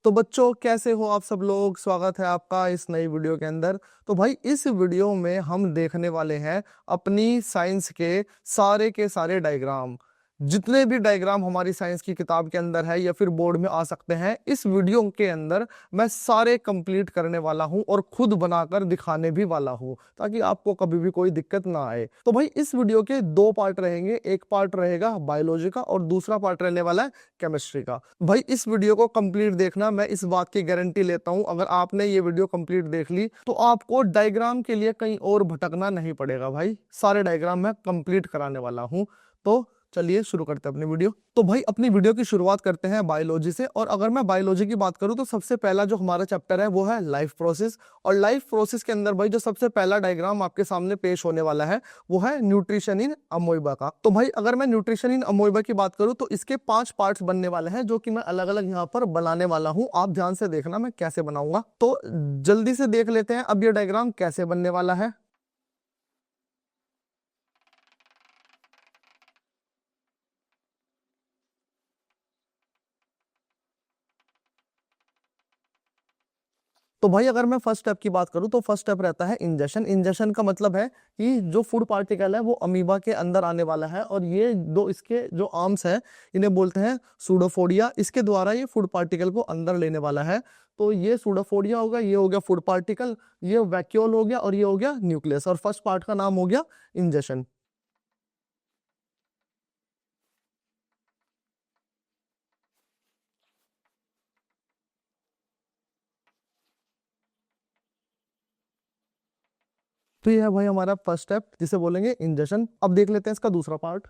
तो बच्चों कैसे हो आप सब लोग। स्वागत है आपका इस नई वीडियो के अंदर। तो भाई इस वीडियो में हम देखने वाले हैं अपनी साइंस के सारे डायग्राम। जितने भी डायग्राम हमारी साइंस की किताब के अंदर है या फिर बोर्ड में आ सकते हैं, इस वीडियो के अंदर मैं सारे कंप्लीट करने वाला हूं और खुद बनाकर दिखाने भी वाला हूं, ताकि आपको कभी भी कोई दिक्कत ना आए। तो भाई इस वीडियो के दो पार्ट रहेंगे, एक पार्ट रहेगा बायोलॉजी का और दूसरा पार्ट रहने वाला है केमिस्ट्री का। भाई इस वीडियो को कंप्लीट देखना, मैं इस बात की गारंटी लेता हूं, अगर आपने ये वीडियो कंप्लीट देख ली तो आपको डायग्राम के लिए कहीं और भटकना नहीं पड़ेगा। भाई सारे डायग्राम मैं कंप्लीट कराने वाला हूं। तो चलिए शुरू करते हैं अपनी वीडियो। तो भाई अपनी वीडियो की शुरुआत करते हैं बायोलॉजी से। और अगर मैं बायोलॉजी की बात करूं तो सबसे पहला जो हमारा चैप्टर है वो है लाइफ प्रोसेस। और लाइफ प्रोसेस के अंदर भाई जो सबसे पहला डायग्राम आपके सामने पेश होने वाला है वो है न्यूट्रिशन इन अमोइबा का। तो भाई अगर मैं न्यूट्रिशन इन अमोइबा की बात करूं तो इसके 5 पार्ट्स बनने वाले हैं, जो कि मैं अलग अलग यहाँ पर बनाने वाला हूं। आप ध्यान से देखना मैं कैसे बनाऊंगा। तो जल्दी से देख लेते हैं अब ये डायग्राम कैसे बनने वाला है। तो भाई अगर मैं फर्स्ट स्टेप की बात करूं तो फर्स्ट स्टेप रहता है इंजेक्शन। इंजेक्शन का मतलब है कि जो फूड पार्टिकल है वो अमीबा के अंदर आने वाला है, और ये दो इसके जो आर्म्स है इन्हें बोलते हैं सूडोफोडिया। इसके द्वारा ये फूड पार्टिकल को अंदर लेने वाला है। तो ये सूडोफोडिया होगा, ये हो गया फूड पार्टिकल, ये वैक्यूल हो गया और ये हो गया न्यूक्लियस। और फर्स्ट पार्ट का नाम हो गया इंजेक्शन। तो ये है भाई हमारा फर्स्ट स्टेप जिसे बोलेंगे इंजेक्शन। अब देख लेते हैं इसका दूसरा पार्ट।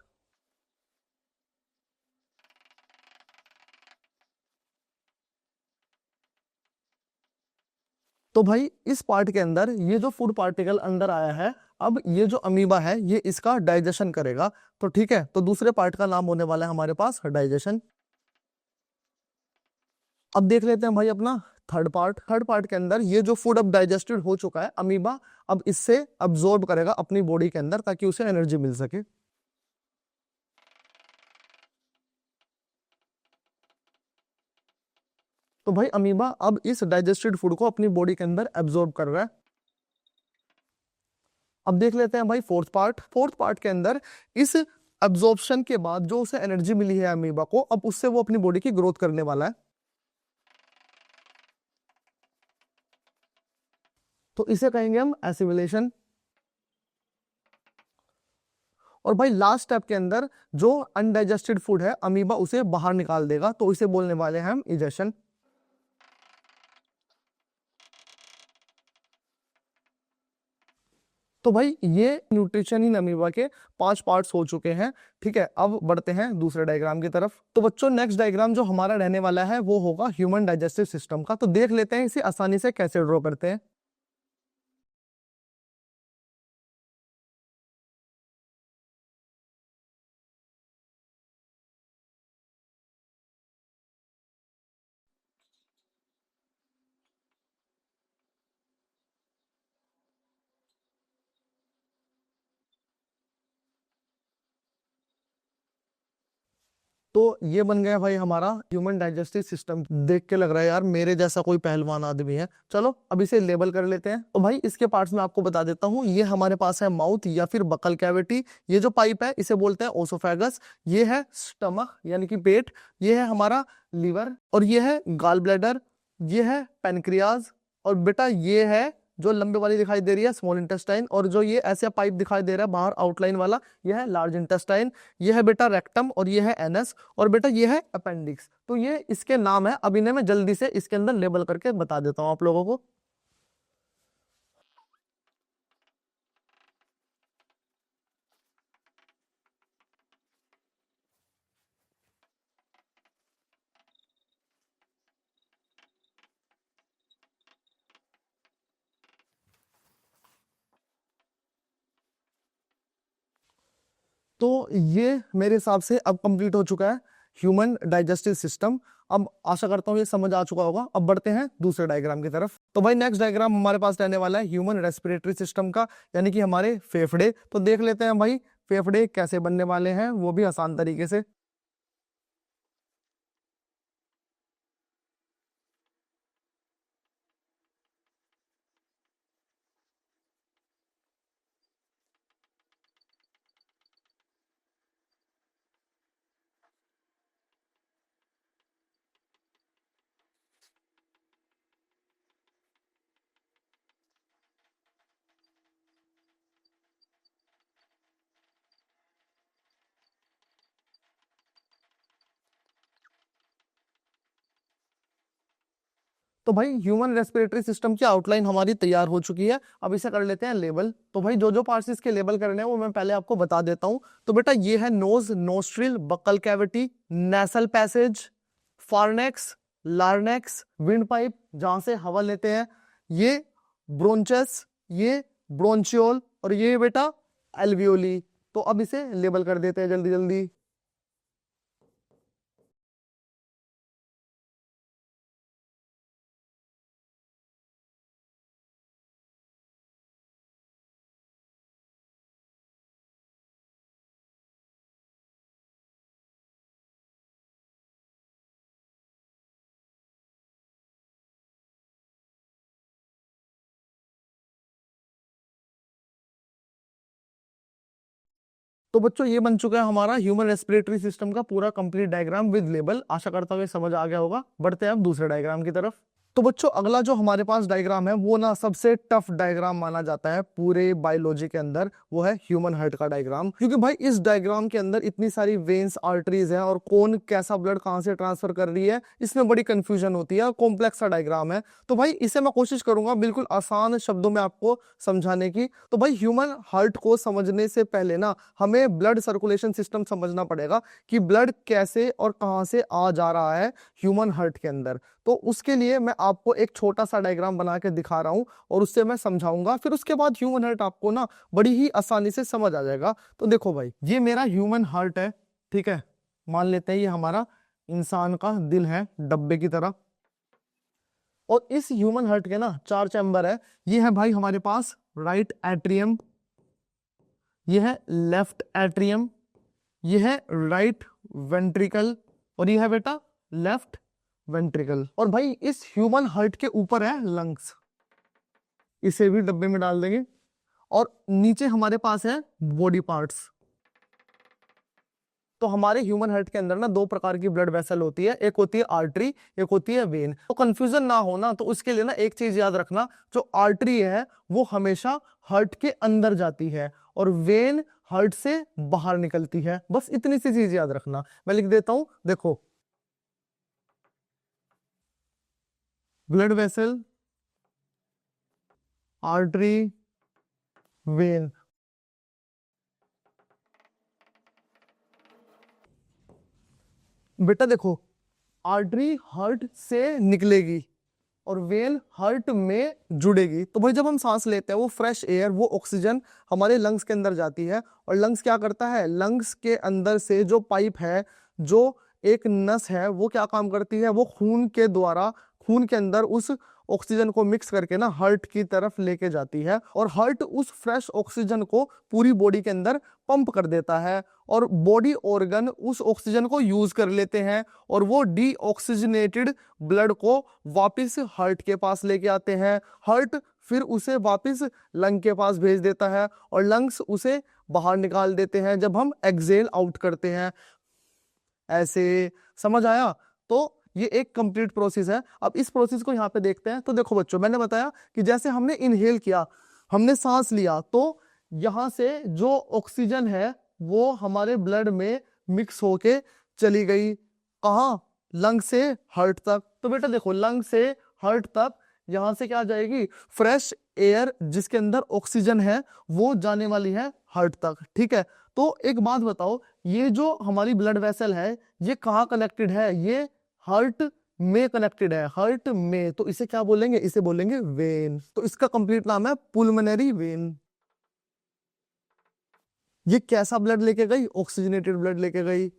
तो भाई इस पार्ट के अंदर ये जो फूड पार्टिकल अंदर आया है, अब ये जो अमीबा है ये इसका डाइजेशन करेगा। तो ठीक है, तो दूसरे पार्ट का नाम होने वाला है हमारे पास डाइजेशन। अब देख लेते हैं भाई अपना थर्ड पार्ट। थर्ड पार्ट के अंदर ये जो फूड अब डाइजेस्टेड हो चुका है, अमीबा अब इससे अब्जॉर्ब करेगा अपनी बॉडी के अंदर ताकि उसे एनर्जी मिल सके। तो भाई अमीबा अब इस डाइजेस्टेड फूड को अपनी बॉडी के अंदर एब्जॉर्ब कर रहा है। अब देख लेते हैं भाई फोर्थ पार्ट। फोर्थ पार्ट के अंदर इस एब्जॉर्प्शन के बाद जो उसे एनर्जी मिली है अमीबा को, अब उससे वो अपनी बॉडी की ग्रोथ करने वाला है। तो इसे कहेंगे हम एसिमिलेशन। और भाई लास्ट स्टेप के अंदर जो अनडाइजेस्टेड फूड है अमीबा उसे बाहर निकाल देगा, तो इसे बोलने वाले हैं हम इजेशन। तो भाई ये न्यूट्रिशन इन अमीबा के 5 पार्ट्स हो चुके हैं। ठीक है, अब बढ़ते हैं दूसरे डायग्राम की तरफ। तो बच्चों नेक्स्ट डायग्राम जो हमारा रहने वाला है वो होगा ह्यूमन डाइजेस्टिव सिस्टम का। तो देख लेते हैं इसे आसानी से कैसे ड्रॉ करते हैं। तो ये बन गया भाई हमारा ह्यूमन डाइजेस्टिव सिस्टम। देख के लग रहा है यार मेरे जैसा कोई पहलवान आदमी है। चलो अब इसे लेबल कर लेते हैं। तो भाई इसके पार्ट्स में आपको बता देता हूँ। ये हमारे पास है माउथ या फिर बकल कैविटी। ये जो पाइप है इसे बोलते हैं ओसोफेगस। ये है स्टमक यानी कि पेट। ये है हमारा लीवर और ये है गाल ब्लैडर। ये है पेनक्रियाज। और बेटा ये है जो लंबे वाली दिखाई दे रही है स्मॉल इंटेस्टाइन। और जो ये ऐसा पाइप दिखाई दे रहा है बाहर आउटलाइन वाला, यह है लार्ज इंटेस्टाइन। ये है बेटा रेक्टम और ये है एनस। और बेटा ये है अपेंडिक्स। तो ये इसके नाम है। अब इन्हें मैं जल्दी से इसके अंदर लेबल करके बता देता हूं आप लोगों को। तो ये मेरे हिसाब से अब कंप्लीट हो चुका है ह्यूमन डाइजेस्टिव सिस्टम। अब आशा करता हूँ ये समझ आ चुका होगा। अब बढ़ते हैं दूसरे डायग्राम की तरफ। तो भाई नेक्स्ट डायग्राम हमारे पास रहने वाला है ह्यूमन रेस्पिरेटरी सिस्टम का, यानी कि हमारे फेफड़े। तो देख लेते हैं भाई फेफड़े कैसे बनने वाले हैं, वो भी आसान तरीके से। तो भाई ह्यूमन रेस्पिरेटरी सिस्टम की आउटलाइन हमारी तैयार हो चुकी है। अब इसे कर लेते हैं लेबल। तो भाई जो जो पार्ट्स इसके लेबल करने हैं वो मैं पहले आपको बता देता हूं। तो बेटा ये है nose, nostril, buccal cavity, nasal passage, pharynx, larynx, windpipe जहां से हवा लेते हैं, ये ब्रोंचस, ये ब्रोंचियोल, और ये बेटा एल्वियोली। तो अब इसे लेबल कर देते हैं जल्दी जल्दी। तो बच्चों ये बन चुका है हमारा ह्यूमन रेस्पिरेटरी सिस्टम का पूरा कंप्लीट डायग्राम विद लेबल। आशा करता हूँ ये समझ आ गया होगा। बढ़ते हैं अब दूसरे डायग्राम की तरफ। तो बच्चों अगला जो हमारे पास डायग्राम है वो ना सबसे टफ डायग्राम माना जाता है पूरे बायोलॉजी के अंदर, वो है ह्यूमन हार्ट का डायग्राम। क्योंकि भाई इस डायग्राम के अंदर इतनी सारी वेन्स, आर्टरीज हैं और कौन कैसा ब्लड कहां से ट्रांसफर कर रही है, इसमें बड़ी कंफ्यूजन होती है। कॉम्प्लेक्स सा डायग्राम है। तो भाई इसे मैं कोशिश करूंगा बिल्कुल आसान शब्दों में आपको समझाने की। तो भाई ह्यूमन हार्ट को समझने से पहले ना हमें ब्लड सर्कुलेशन सिस्टम समझना पड़ेगा कि ब्लड कैसे और कहां से आ जा रहा है ह्यूमन हार्ट के अंदर। तो उसके लिए मैं आपको एक छोटा सा डायग्राम बना के दिखा रहा हूं और उससे मैं समझाऊंगा। फिर उसके बाद ह्यूमन हार्ट आपको ना बड़ी ही आसानी से समझ आ जाएगा। तो देखो भाई ये मेरा ह्यूमन हार्ट है, ठीक है। मान लेते हैं ये हमारा इंसान का दिल है डब्बे की तरह। और इस ह्यूमन हार्ट के ना 4 चैम्बर है। ये है भाई हमारे पास राइट एट्रियम, ये है लेफ्ट एट्रियम, ये है राइट वेंट्रिकल, और ये है बेटा लेफ्ट वेंट्रिकल। और भाई इस ह्यूमन हार्ट के ऊपर है लंग्स, इसे भी डब्बे में डाल देंगे। और नीचे हमारे पास है बॉडी पार्ट्स। तो हमारे ह्यूमन हार्ट के अंदर ना 2 प्रकार की ब्लड वेसल होती है, एक होती है आर्टरी, एक होती है वेन। तो कंफ्यूजन ना हो ना, तो उसके लिए ना एक चीज याद रखना, जो आर्टरी है वो हमेशा हार्ट के अंदर जाती है और वेन हार्ट से बाहर निकलती है। बस इतनी सी चीज याद रखना। मैं लिख देता हूं, देखो ब्लड वेसल, आर्टरी, वेन। बेटा देखो आर्टरी हार्ट से निकलेगी और वेन हार्ट में जुड़ेगी। तो भाई जब हम सांस लेते हैं वो फ्रेश एयर, वो ऑक्सीजन हमारे लंग्स के अंदर जाती है। और लंग्स क्या करता है, लंग्स के अंदर से जो पाइप है, जो एक नस है, वो क्या काम करती है, वो खून के द्वारा खून के अंदर उस ऑक्सीजन को मिक्स करके ना हार्ट की तरफ लेके जाती है। और हार्ट उस फ्रेश ऑक्सीजन को पूरी बॉडी के अंदर पंप कर देता है और बॉडी ऑर्गन उस ऑक्सीजन को यूज कर लेते हैं और वो डीऑक्सीजनेटेड ब्लड को वापस हार्ट के पास लेके आते हैं। हार्ट फिर उसे वापस लंग के पास भेज देता है और लंग्स उसे बाहर निकाल देते हैं जब हम एक्सेल आउट करते हैं। ऐसे समझ आया? तो ये एक कंप्लीट प्रोसेस है। अब इस प्रोसेस को यहाँ पे देखते हैं। तो देखो बच्चों, मैंने बताया कि जैसे हमने इनहेल किया, हमने सांस लिया, तो यहाँ से जो ऑक्सीजन है वो हमारे ब्लड में मिक्स होके चली गई। कहाँ? लंग से हार्ट तक। तो बेटा देखो लंग से हार्ट तक यहाँ से क्या जाएगी, फ्रेश एयर जिसके अंदर ऑक्सीजन है वो जाने वाली है हार्ट तक, ठीक है। तो एक बात बताओ, ये जो हमारी ब्लड वेसल है ये कहाँ कनेक्टेड है, ये हार्ट में कनेक्टेड है, हार्ट में। तो इसे क्या बोलेंगे, इसे बोलेंगे वेन। तो इसका कंप्लीट नाम है पुल्मोनरी वेन। ये कैसा ब्लड लेके गई, ऑक्सीजनेटेड ब्लड लेके गई।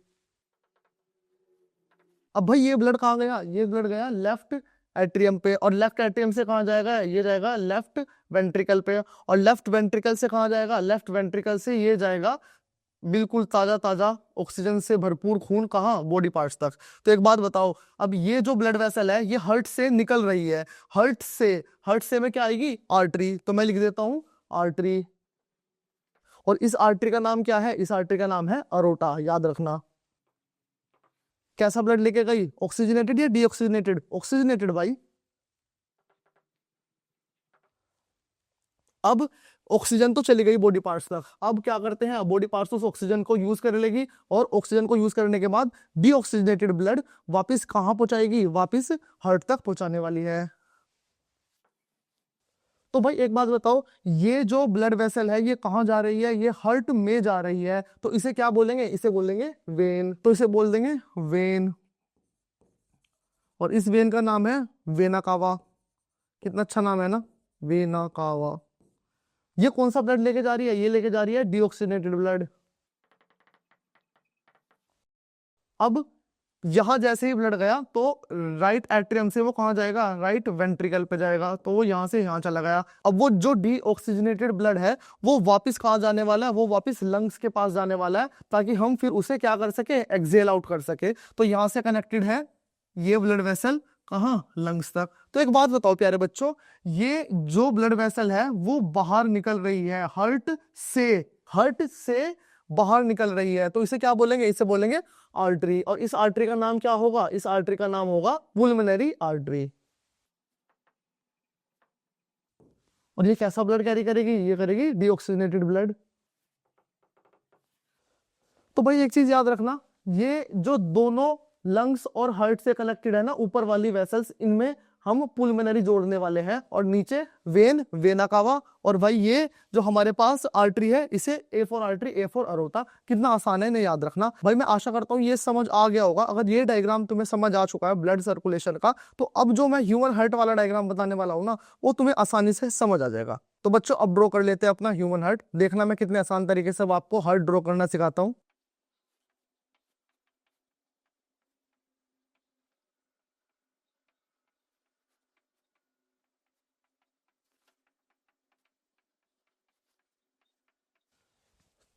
अब भाई ये ब्लड कहाँ गया, ये ब्लड गया लेफ्ट एट्रियम पे, और लेफ्ट एट्रियम से कहाँ जाएगा, ये जाएगा लेफ्ट वेंट्रिकल पे, और लेफ्ट वेंट्रिकल से कहाँ जाएगा, लेफ्ट वेंट्रिकल से ये जाएगा बिल्कुल ताजा ताजा ऑक्सीजन से भरपूर खून कहाँ, बॉडी पार्ट्स तक। तो एक बात बताओ, अब ये जो ब्लड वेसल है ये हार्ट से निकल रही है, हार्ट से में क्या आएगी, आर्टरी। तो मैं लिख देता हूं आर्टरी। और इस आर्टरी का नाम क्या है, इस आर्टरी का नाम है अरोटा, याद रखना। कैसा ब्लड लेके गई, ऑक्सीजनेटेड या डीऑक्सीजनेटेड, ऑक्सीजनेटेड भाई। अब ऑक्सीजन तो चली गई बॉडी पार्ट्स तक, अब क्या करते हैं, बॉडी पार्ट्स उस ऑक्सीजन को यूज कर लेगी और ऑक्सीजन को यूज करने के बाद डीऑक्सीजनेटेड ब्लड वापस कहां पहुंचाएगी, वापस हार्ट तक पहुंचाने वाली है। तो भाई एक बात बताओ, ये जो ब्लड वेसल है ये कहाँ जा रही है? ये हार्ट में जा रही है, तो इसे क्या बोलेंगे? इसे बोलेंगे वेन। तो इसे बोल देंगे वेन, और इस वेन का नाम है वेना कावा। कितना अच्छा नाम है ना, वेना कावा। ये कौन सा ब्लड लेके जा रही है? ये लेके जा रही है डीऑक्सीजनेटेड ब्लड। अब यहां जैसे ही ब्लड गया तो राइट एट्रियम से वो कहाँ जाएगा? राइट वेंट्रिकल पे जाएगा, तो वो यहां से यहां चला गया। अब वो जो डीऑक्सीजनेटेड ब्लड है वो वापस कहाँ जाने वाला है? वो वापस लंग्स के पास जाने वाला है, ताकि हम फिर उसे क्या कर सके? एक्सेल आउट कर सके। तो यहां से कनेक्टेड है ये ब्लड वेसल, कहाँ? लंग्स तक। तो एक बात बताओ प्यारे बच्चों, ये जो ब्लड वेसल है वो बाहर निकल रही है हार्ट से, हार्ट से बाहर निकल रही है, तो इसे क्या बोलेंगे? इसे बोलेंगे आर्टरी। और इस आर्टरी का नाम क्या होगा? इस आर्टरी का नाम होगा पुल्मोनरी आर्टरी। और ये कैसा ब्लड कैरी करेगी? ये करेगी डीऑक्सीजनेटेड ब्लड। तो भाई एक चीज याद रखना, ये जो दोनों लंग्स और हार्ट से कनेक्टेड है ना, ऊपर वाली वेसल्स, इनमें हम पुल्मोनरी जोड़ने वाले हैं, और नीचे वेन, वेना कावा। और भाई ये जो हमारे पास आर्टरी है, इसे A for artery, A for aorta. कितना आसान है इन्हें याद रखना। भाई मैं आशा करता हूँ ये समझ आ गया होगा। अगर ये डायग्राम तुम्हें समझ आ चुका है ब्लड सर्कुलेशन का, तो अब जो मैं ह्यूमन हार्ट वाला डायग्राम बताने वाला हूँ ना, वो तुम्हें आसानी से समझ आ जाएगा। तो बच्चों अब ड्रॉ कर लेते हैं अपना ह्यूमन हार्ट। देखना मैं कितने आसान तरीके से आपको हार्ट ड्रॉ करना सिखाता हूँ।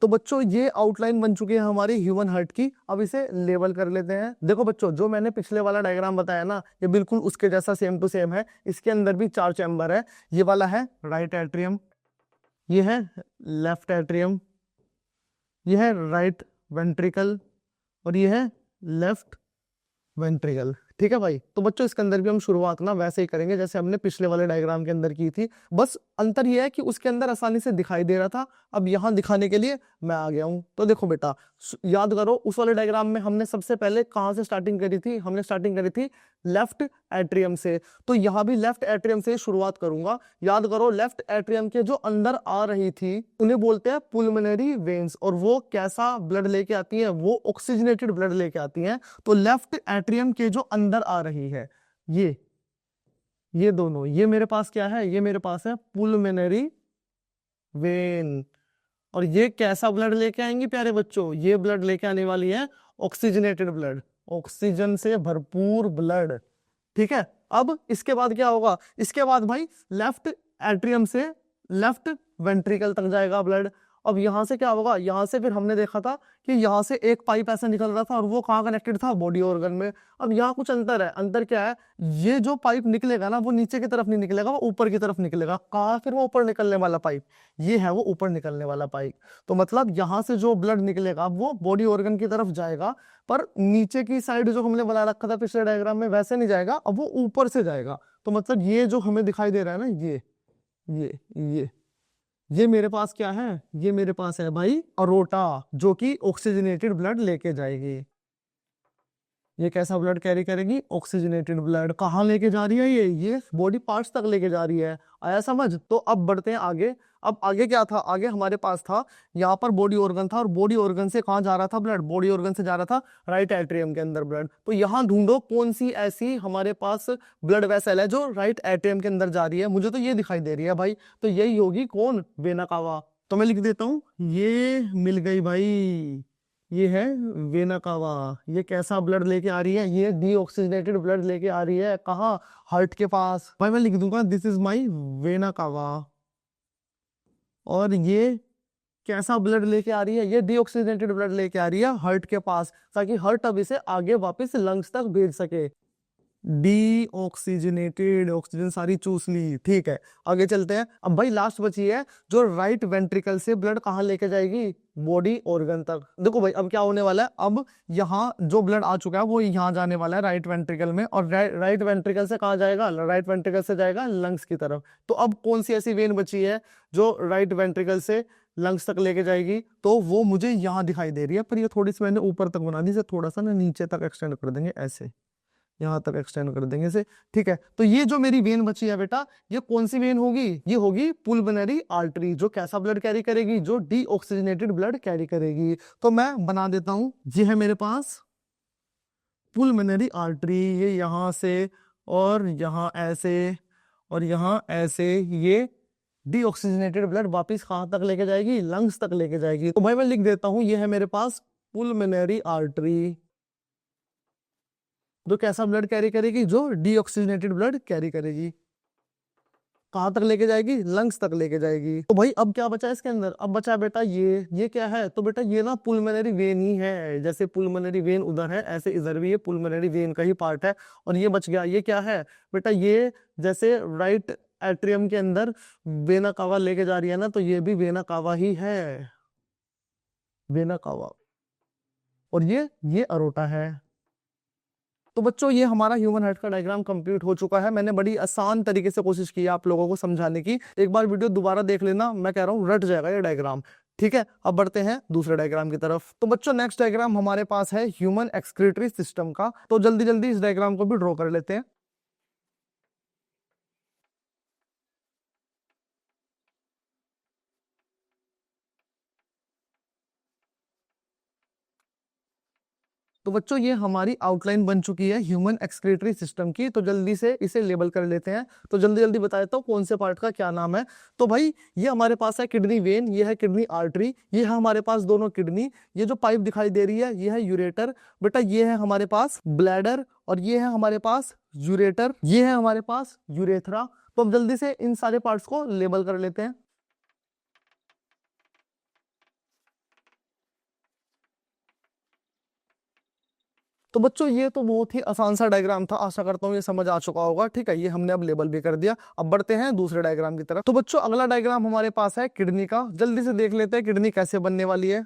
तो बच्चों ये आउटलाइन बन चुकी है हमारी ह्यूमन हार्ट की। अब इसे लेबल कर लेते हैं। देखो बच्चों, जो मैंने पिछले वाला डायग्राम बताया ना, ये बिल्कुल उसके जैसा सेम टू सेम है। इसके अंदर भी 4 चैम्बर है। ये वाला है राइट एट्रियम, ये है लेफ्ट एट्रियम, ये है राइट वेंट्रिकल, और ये है लेफ्ट वेंट्रिकल। ठीक है भाई। तो बच्चों इसके अंदर भी हम शुरुआत ना वैसे ही करेंगे जैसे हमने पिछले वाले डायग्राम के अंदर की थी। बस अंतर यह है कि उसके अंदर आसानी से दिखाई दे रहा था, अब यहाँ दिखाने के लिए मैं आ गया हूँ। तो देखो बेटा, याद करो उस वाले डायग्राम में हमने सबसे पहले कहाँ से स्टार्टिंग करी थी? हमने स्टार्टिंग करी थी लेफ्ट एट्रियम से। तो यहाँ भी लेफ्ट एट्रियम से शुरुआत करूंगा। याद करो लेफ्ट एट्रियम के जो अंदर आ रही थी उन्हें बोलते हैं पुल्मोनरी वेन्स, और वो कैसा ब्लड लेके आती है? वो ऑक्सीजनेटेड ब्लड लेके आती है। तो लेफ्ट एट्रियम के जो अंदर आ रही है, ये दोनों, ये मेरे पास क्या है? ये मेरे पास है पुल्मोनरी वेन। और ये कैसा ब्लड लेके आएंगे प्यारे बच्चों? ये ब्लड लेके आने वाली है ऑक्सीजनेटेड ब्लड, ऑक्सीजन से भरपूर ब्लड। ठीक है। अब इसके बाद क्या होगा? इसके बाद भाई लेफ्ट एट्रियम से लेफ्ट वेंट्रिकल तक जाएगा ब्लड। अब यहां से क्या होगा? यहां से फिर हमने देखा था कि यहां से एक पाइप ऐसा निकल रहा था, और वो कहाँ कनेक्टेड था? बॉडी ऑर्गन में। अब यहाँ कुछ अंतर है। अंतर क्या है? ये जो पाइप निकलेगा ना, वो नीचे की तरफ नहीं निकलेगा, वो ऊपर की तरफ निकलेगा। कहाँ? फिर वो ऊपर निकलने वाला पाइप, ये है वो ऊपर निकलने वाला पाइप। तो मतलब यहाँ से जो ब्लड निकलेगा वो बॉडी ऑर्गन की तरफ जाएगा, पर नीचे की साइड जो हमने बना रखा था पिछले डायग्राम में वैसे नहीं जाएगा, अब वो ऊपर से जाएगा। तो मतलब ये जो हमें दिखाई दे रहा है ना, ये ये ये मेरे पास क्या है? ये मेरे पास है भाई अरोटा, जो कि ऑक्सीजनेटेड ब्लड लेके जाएगी। ये कैसा ब्लड कैरी करेगी? Oxygenated blood. कहाँ लेके जा रही है? ये बॉडी पार्ट्स तक लेके जा रही है। आया समझ? तो अब बढ़ते हैं आगे। अब आगे क्या था? आगे हमारे पास था यहाँ पर बॉडी ऑर्गन था, और बॉडी ऑर्गन से कहाँ जा रहा था ब्लड? बॉडी ऑर्गन से जा रहा था राइट एट्रियम के अंदर ब्लड। तो यहाँ ढूंढो कौन सी ऐसी हमारे पास ब्लड वेसल है जो राइट एट्रियम के अंदर जा रही है। मुझे तो ये दिखाई दे रही है भाई, तो यही होगी कौन? Vena cava. तो मैं लिख देता हूँ, ये मिल गई भाई, ये है वेना कावा। ये कैसा ब्लड लेके आ रही है? ये डीऑक्सीजनेटेड ब्लड लेके आ रही है। कहाँ? हार्ट के पास। भाई मैं लिख दूंगा this is my vena cava. और ये कैसा ब्लड लेके आ रही है? ये डीऑक्सीजनेटेड ब्लड लेके आ रही है हार्ट के पास, ताकि हार्ट अब इसे आगे वापस लंग्स तक भेज सके। डीऑक्सीजनेटेड, ऑक्सीजन सारी चूस ली। ठीक है, आगे चलते हैं। अब भाई लास्ट बची है जो राइट वेंट्रिकल से ब्लड कहाँ लेके जाएगी? बॉडी ऑर्गन तक। देखो भाई अब क्या होने वाला है, अब यहाँ जो ब्लड आ चुका है वो यहाँ जाने वाला है राइट वेंट्रिकल में, और राइट वेंट्रिकल से कहाँ जाएगा? राइट वेंट्रिकल से जाएगा लंग्स की तरफ। तो अब कौन सी ऐसी वेन बची है जो राइट वेंट्रिकल से लंग्स तक लेके जाएगी? तो वो मुझे यहाँ दिखाई दे रही है, पर ये थोड़ी सी मैंने ऊपर तक बना दी, इसे थोड़ा सा ना नीचे तक एक्सटेंड कर देंगे ऐसे। यहाँ तक एक्सटेंड कर देंगे इसे। ठीक है, तो ये जो मेरी वेन बची है बेटा, ये कौन सी वेन होगी? ये होगी पुल्मोनरी आर्टरी, जो कैसा ब्लड कैरी करेगी? जो डीऑक्सीजनेटेड ब्लड कैरी करेगी। तो मैं बना देता हूं, ये है मेरे पास पुल्मोनरी आर्टरी, ये यहाँ से और यहाँ ऐसे और यहाँ ऐसे, ये डीऑक्सीजनेटेड ब्लड वापस कहाँ तक लेके जाएगी? लंग्स तक लेके जाएगी। तो भाई मैं लिख देता हूं, ये है मेरे पास पुल्मोनरी आर्टरी, जो कैसा ब्लड कैरी करेगी? जो डीऑक्सीजनेटेड ब्लड कैरी करेगी। कहाँ तक लेके जाएगी? लंग्स तक लेके जाएगी। तो भाई अब क्या बचा इसके अंदर? अब बचा बेटा ये क्या है? तो बेटा ये ना पुल्मोनरी वेन ही है। जैसे पुल्मोनरी वेन उधर है, ऐसे इधर भी ये पुल्मोनरी वेन का ही पार्ट है। और ये बच गया, ये क्या है बेटा? ये जैसे राइट एट्रियम के अंदर वेना कावा लेके जा रही है ना, तो ये भी वेना कावा ही है, वेना कावा। और ये अरोटा है। तो बच्चों ये हमारा ह्यूमन हार्ट का डायग्राम कंप्लीट हो चुका है। मैंने बड़ी आसान तरीके से कोशिश की है आप लोगों को समझाने की। एक बार वीडियो दोबारा देख लेना, मैं कह रहा हूँ रट जाएगा ये डायग्राम। ठीक है, अब बढ़ते हैं दूसरे डायग्राम की तरफ। तो बच्चों नेक्स्ट डायग्राम हमारे पास है ह्यूमन एक्सक्रीटरी सिस्टम का। तो जल्दी जल्दी इस डायग्राम को भी ड्रॉ कर लेते हैं। तो बच्चों ये हमारी आउटलाइन बन चुकी है ह्यूमन एक्सक्रीटरी सिस्टम की। तो जल्दी से इसे लेबल कर लेते हैं। तो जल्दी जल्दी बता देता हूँ कौन से पार्ट का क्या नाम है। तो भाई ये हमारे पास है किडनी वेन, ये है किडनी आर्टरी, ये है हमारे पास दोनों किडनी, ये जो पाइप दिखाई दे रही है ये है यूरेटर बेटा, ये है हमारे पास ब्लैडर, और ये है हमारे पास यूरेटर, ये है हमारे पास यूरेथ्रा। तो अब जल्दी से इन सारे पार्ट्स को लेबल कर लेते हैं। तो बच्चों ये तो बहुत ही आसान सा डायग्राम था, आशा करता हूँ ये समझ आ चुका होगा। ठीक है, ये हमने अब लेबल भी कर दिया। अब बढ़ते हैं दूसरे डायग्राम की तरफ। तो बच्चों अगला डायग्राम हमारे पास है किडनी का। जल्दी से देख लेते हैं किडनी कैसे बनने वाली है।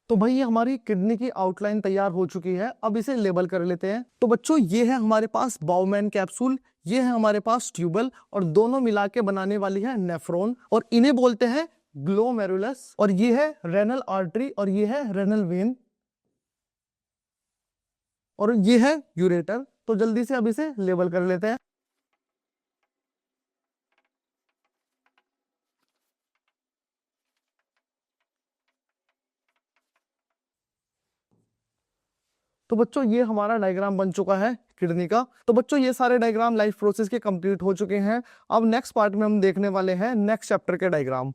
तो भाई ये हमारी किडनी की आउटलाइन तैयार हो चुकी है। अब इसे लेबल कर लेते हैं। तो बच्चों ये है हमारे पास बाउमैन कैप्सूल, ये है हमारे पास ट्यूबल, और दोनों मिला के बनाने वाली है नेफ्रॉन, और इन्हें बोलते हैं ग्लोमेरुलस। और ये है रेनल आर्टरी, और ये है रेनल वेन, और ये है यूरेटर। तो जल्दी से अब इसे लेबल कर लेते हैं। तो बच्चों ये हमारा डायग्राम बन चुका है किडनी का। तो बच्चों ये सारे डायग्राम लाइफ प्रोसेस के कंप्लीट हो चुके हैं। अब नेक्स्ट पार्ट में हम देखने वाले हैं नेक्स्ट चैप्टर के डायग्राम।